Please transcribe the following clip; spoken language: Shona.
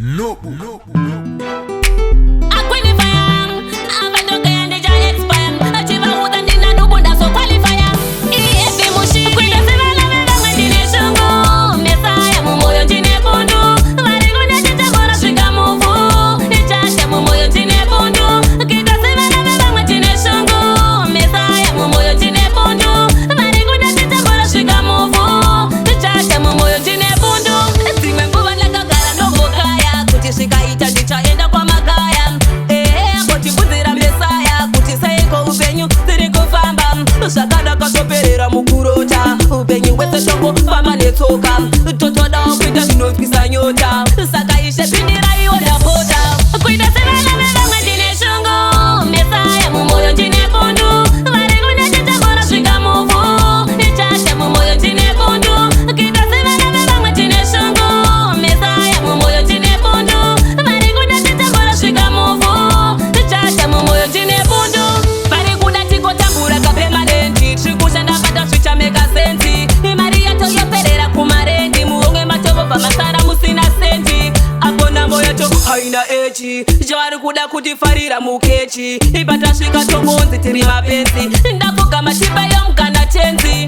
No. Sakada kasoperera mukurota upenyu wese shongo fama netsoka totoda kuita zvinotwisa nyota saka ishe pindira iona pota kuita sevana vevamwe ndine shongo mesaya mumwoyo ndine pundu vari kuneteta mora svika muvhu ichasha mumwoyo ndine pundu kuita sevana vevamwe ndine shongo mesaya mumwoyo ndine pundu vari kuneteta mora svika muvhu ichasha mumwoyo ndine pundu vari kuda tikotambura kapema masara musina sendi akona moyo to haina echi jari kuda kutifarira mukechi ipatasvika tomonzi tiri mapenzi ndavuga matiba yomukana tenzi